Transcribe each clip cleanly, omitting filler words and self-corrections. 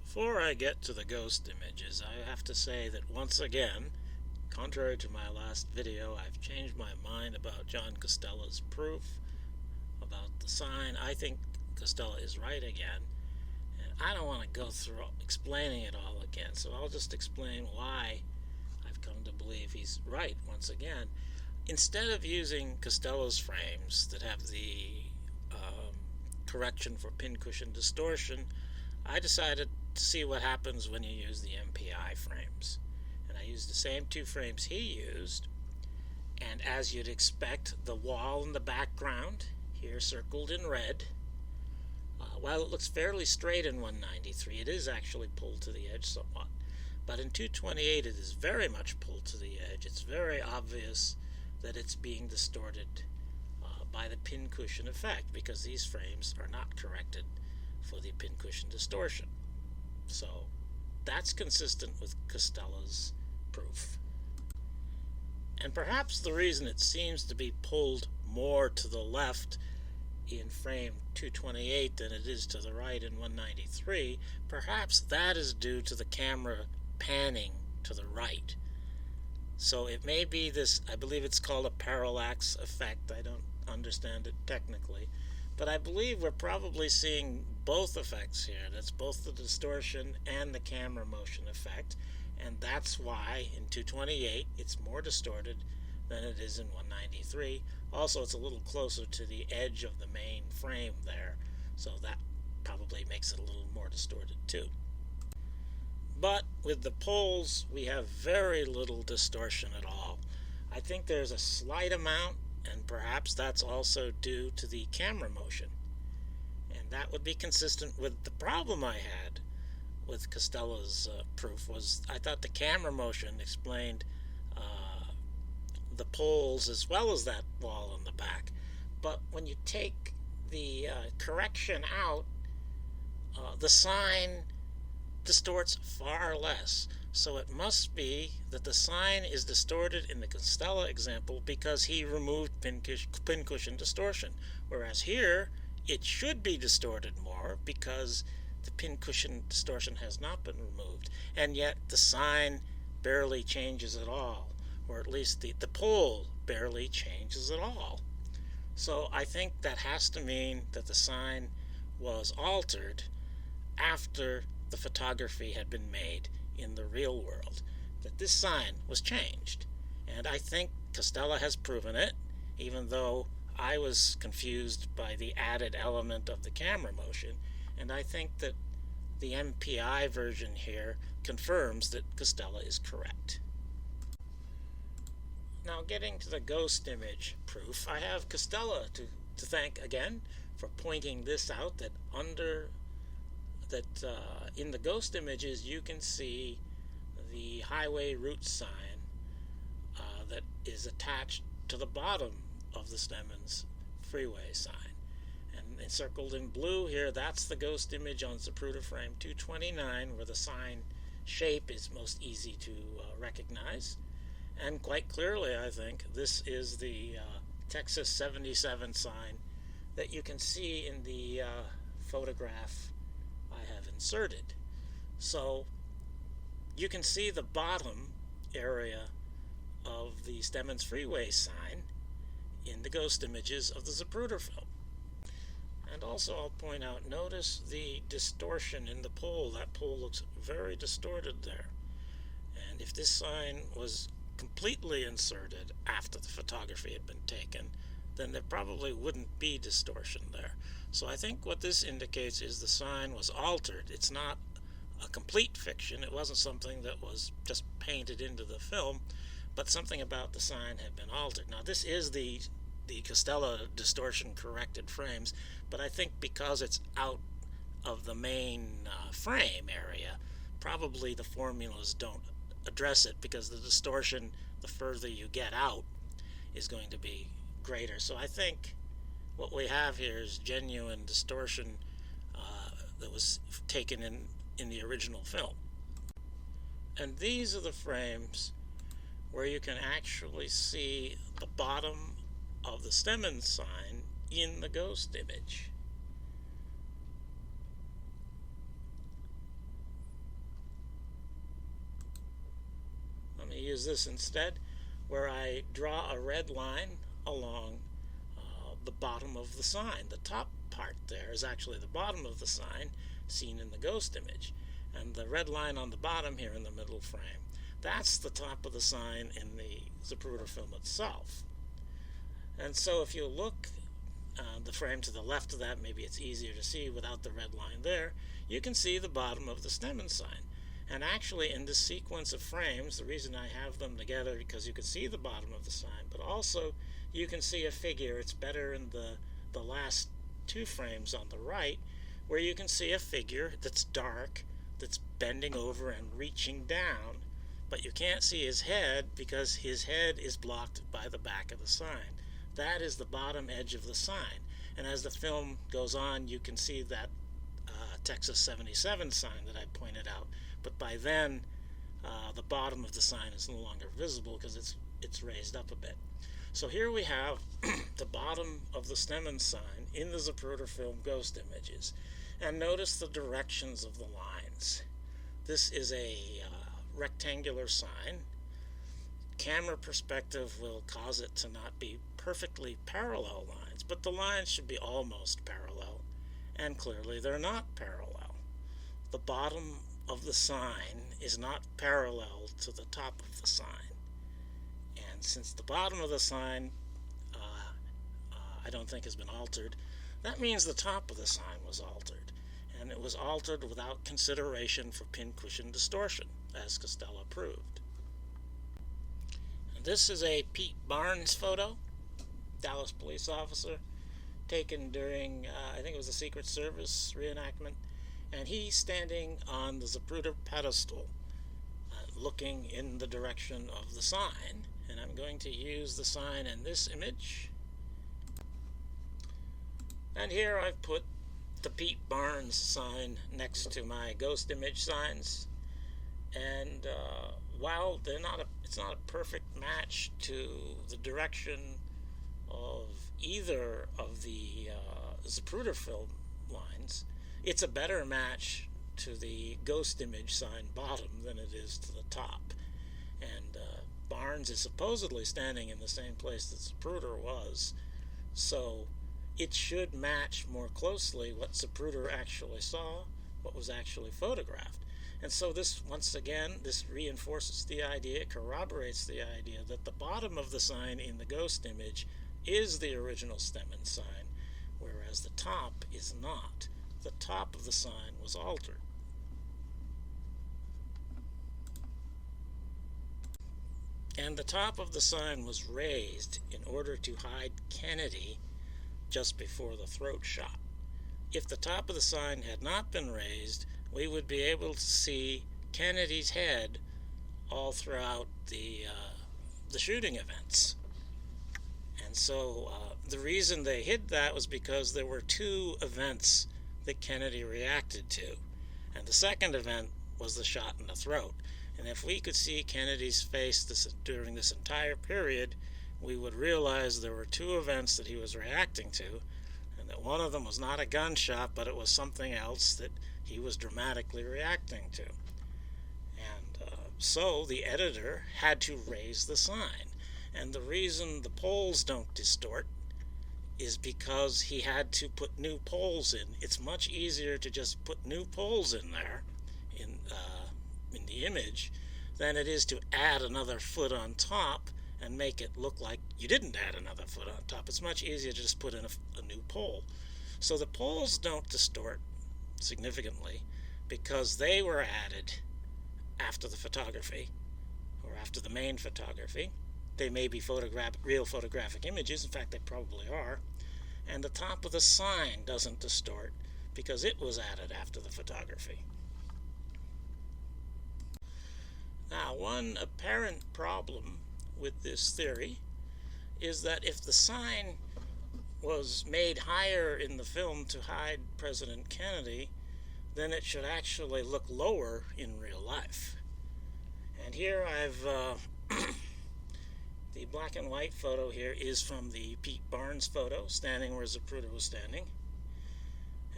Before I get to the ghost images, I have to say that once again, contrary to my last video, I've changed my mind about John Costella's proof about the sign. I think Costella is right again, and I don't want to go through explaining it all again, so I'll just explain why I've come to believe he's right once again. Instead of using Costella's frames that have the correction for pincushion distortion, I decided to see what happens when you use the MPI frames. And I used the same two frames he used, and as you'd expect, the wall in the background, here circled in red, while it looks fairly straight in 193, it is actually pulled to the edge somewhat. But in 228 it is very much pulled to the edge. It's very obvious that it's being distorted by the pincushion effect, because these frames are not corrected for the pincushion distortion. So that's consistent with Costella's proof. And perhaps the reason it seems to be pulled more to the left in frame 228 than it is to the right in 193, perhaps that is due to the camera panning to the right. So it may be this, I believe it's called a parallax effect. I don't understand it technically, but I believe we're probably seeing both effects here. That's both the distortion and the camera motion effect, and that's why in 228 it's more distorted than it is in 193. Also, it's a little closer to the edge of the main frame there, so that probably makes it a little more distorted too. But with the pulls, we have very little distortion at all. I think there's a slight amount, and perhaps that's also due to the camera motion. And that would be consistent with the problem I had with Costella's proof. Was I thought the camera motion explained the pulls as well as that wall in the back. But when you take the correction out, the sign distorts far less. So it must be that the sign is distorted in the Costella example because he removed pincushion distortion, whereas here it should be distorted more because the pincushion distortion has not been removed, and yet the sign barely changes at all, or at least the pull barely changes at all. So I think that has to mean that the sign was altered after the photography had been made in the real world, that this sign was changed. And I think Costella has proven it, even though I was confused by the added element of the camera motion, and I think that the MPI version here confirms that Costella is correct. Now, getting to the ghost image proof, I have Costella to thank again for pointing this out, that in the ghost images you can see the highway route sign that is attached to the bottom of the Stemmons freeway sign. And encircled in blue here, that's the ghost image on Zapruder frame 229, where the sign shape is most easy to recognize. And quite clearly, I think, this is the Texas 77 sign that you can see in the photograph I have inserted. So you can see the bottom area of the Stemmons freeway sign in the ghost images of the Zapruder film. And also I'll point out, notice the distortion in the pole. That pole looks very distorted there. And if this sign was completely inserted after the photography had been taken, then there probably wouldn't be distortion there. So I think what this indicates is the sign was altered. It's not a complete fiction. It wasn't something that was just painted into the film, but something about the sign had been altered. Now, this is the Costella distortion corrected frames, but I think because it's out of the main frame area, probably the formulas don't address it, because the distortion, the further you get out, is going to be greater. So I think what we have here is genuine distortion that was taken in the original film. And these are the frames where you can actually see the bottom of the Stemmons sign in the ghost image. use this instead, where I draw a red line along the bottom of the sign. The top part there is actually the bottom of the sign seen in the ghost image. And the red line on the bottom here in the middle frame, that's the top of the sign in the Zapruder film itself. And so if you look the frame to the left of that, maybe it's easier to see without the red line there, you can see the bottom of the Stemmons sign. And actually in this sequence of frames, the reason I have them together because you can see the bottom of the sign, but also you can see a figure. It's better in the last two frames on the right, where you can see a figure that's dark, that's bending over and reaching down, but you can't see his head because his head is blocked by the back of the sign. That is the bottom edge of the sign. And as the film goes on, you can see that Texas 77 sign that I pointed out. But by then, the bottom of the sign is no longer visible because it's raised up a bit. So here we have the bottom of the Stemmons sign in the Zapruder film Ghost Images. And notice the directions of the lines. This is a rectangular sign. Camera perspective will cause it to not be perfectly parallel lines, but the lines should be almost parallel, and clearly they're not parallel. The bottom of the sign is not parallel to the top of the sign, and since the bottom of the sign I don't think has been altered, that means the top of the sign was altered, and it was altered without consideration for pincushion distortion, as Costella proved. This is a Pete Barnes photo, Dallas police officer, taken during, I think it was a Secret Service reenactment, and he's standing on the Zapruder pedestal, looking in the direction of the sign, and I'm going to use the sign in this image. And here I've put the Pete Barnes sign next to my ghost image signs, and while it's not a perfect match to the direction of either of the Zapruder film lines, it's a better match to the ghost image sign bottom than it is to the top. And Barnes is supposedly standing in the same place that Zapruder was, so it should match more closely what Zapruder actually saw, what was actually photographed. And so this, once again, this reinforces the idea, it corroborates the idea that the bottom of the sign in the ghost image is the original Stemmons sign, whereas the top is not. The top of the sign was altered. And the top of the sign was raised in order to hide Kennedy just before the throat shot. If the top of the sign had not been raised, we would be able to see Kennedy's head all throughout the shooting events. And so the reason they hid that was because there were two events that Kennedy reacted to. And the second event was the shot in the throat. And if we could see Kennedy's face during this entire period, we would realize there were two events that he was reacting to, and that one of them was not a gunshot, but it was something else that he was dramatically reacting to. And so the editor had to raise the sign. And the reason the poles don't distort is because he had to put new poles in. It's much easier to just put new poles in there in the image than it is to add another foot on top and make it look like you didn't add another foot on top. It's much easier to just put in a new pole. So the poles don't distort significantly because they were added after the photography or after the main photography. They may be real photographic images. In fact, they probably are. And the top of the sign doesn't distort because it was added after the photography. Now, one apparent problem with this theory is that if the sign was made higher in the film to hide President Kennedy, then it should actually look lower in real life. And here I've the black and white photo here is from the Pete Barnes photo, standing where Zapruder was standing.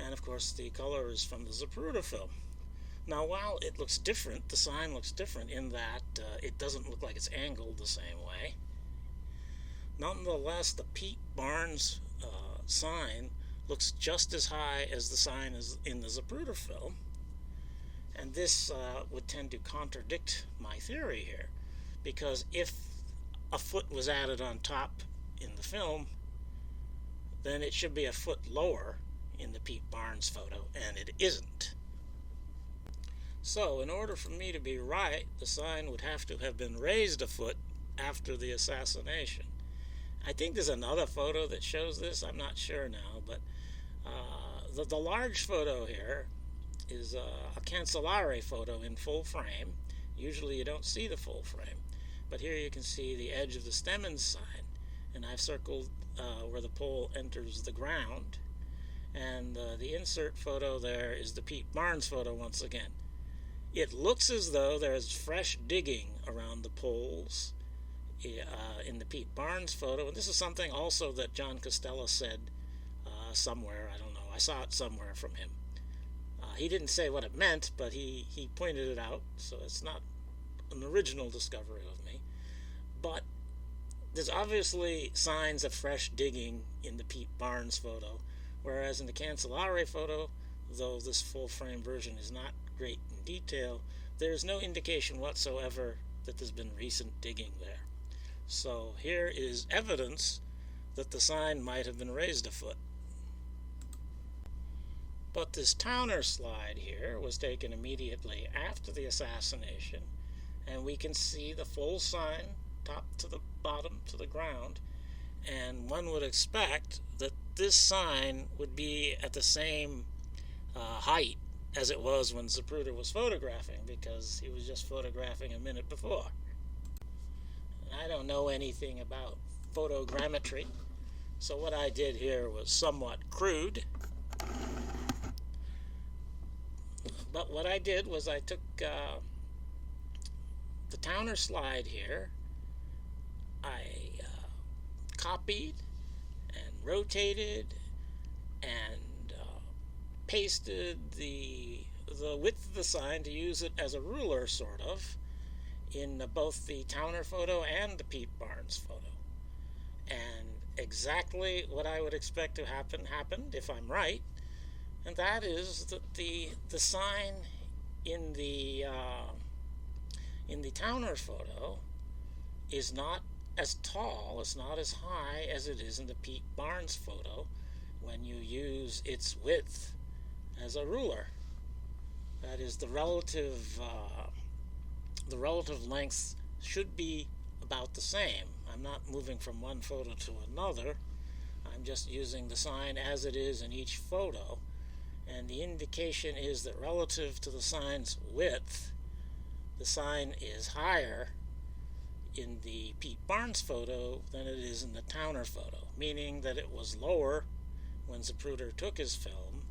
And of course the color is from the Zapruder film. Now, while it looks different, the sign looks different in that it doesn't look like it's angled the same way. Nonetheless, the Pete Barnes sign looks just as high as the sign is in the Zapruder film, and this would tend to contradict my theory here, because if a foot was added on top in the film, then it should be a foot lower in the Pete Barnes photo, and it isn't. So, in order for me to be right, the sign would have to have been raised a foot after the assassination. I think there's another photo that shows this. I'm not sure now, but the large photo here is a Cancelare photo in full frame. Usually you don't see the full frame, but here you can see the edge of the Stemmons sign, and I've circled where the pole enters the ground, and the insert photo there is the Pete Barnes photo once again. It looks as though there's fresh digging around the poles in the Pete Barnes photo, and this is something also that John Costella said somewhere. I don't know. I saw it somewhere from him. He didn't say what it meant, but he pointed it out, so it's not an original discovery of me. But there's obviously signs of fresh digging in the Pete Barnes photo, whereas in the Cancelare photo, though this full-frame version is not great in detail, there's no indication whatsoever that there's been recent digging there. So here is evidence that the sign might have been raised a foot. But this Towner slide here was taken immediately after the assassination, and we can see the full sign, top to the bottom to the ground, and one would expect that this sign would be at the same height as it was when Zapruder was photographing, because he was just photographing a minute before. And I don't know anything about photogrammetry, so what I did here was somewhat crude. But what I did was I took the Towner slide here, I copied and rotated and pasted the width of the sign to use it as a ruler, sort of, in both the Towner photo and the Pete Barnes photo. And exactly what I would expect to happen happened, if I'm right, and that is that the sign in the Towner photo is not as tall, it's not as high as it is in the Pete Barnes photo when you use its width as a ruler. That is, the relative lengths should be about the same. I'm not moving from one photo to another. I'm just using the sign as it is in each photo, and the indication is that relative to the sign's width, the sign is higher in the Pete Barnes photo than it is in the Towner photo, meaning that it was lower when Zapruder took his film,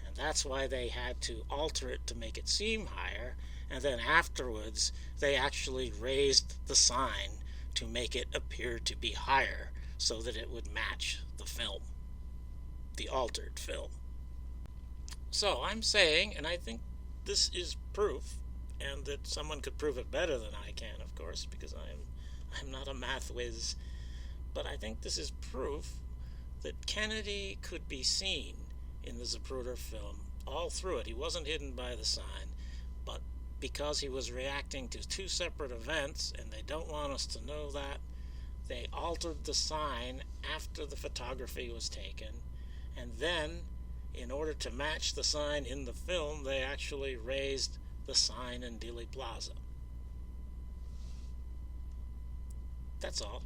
and that's why they had to alter it to make it seem higher, and then afterwards they actually raised the sign to make it appear to be higher so that it would match the film, the altered film. So I'm saying, and I think this is proof, and that someone could prove it better than I can, of course, because I'm not a math whiz, but I think this is proof that Kennedy could be seen in the Zapruder film all through it. He wasn't hidden by the sign, but because he was reacting to two separate events, and they don't want us to know that, they altered the sign after the photography was taken, and then, in order to match the sign in the film, they actually raised the sign in Dealey Plaza. That's all.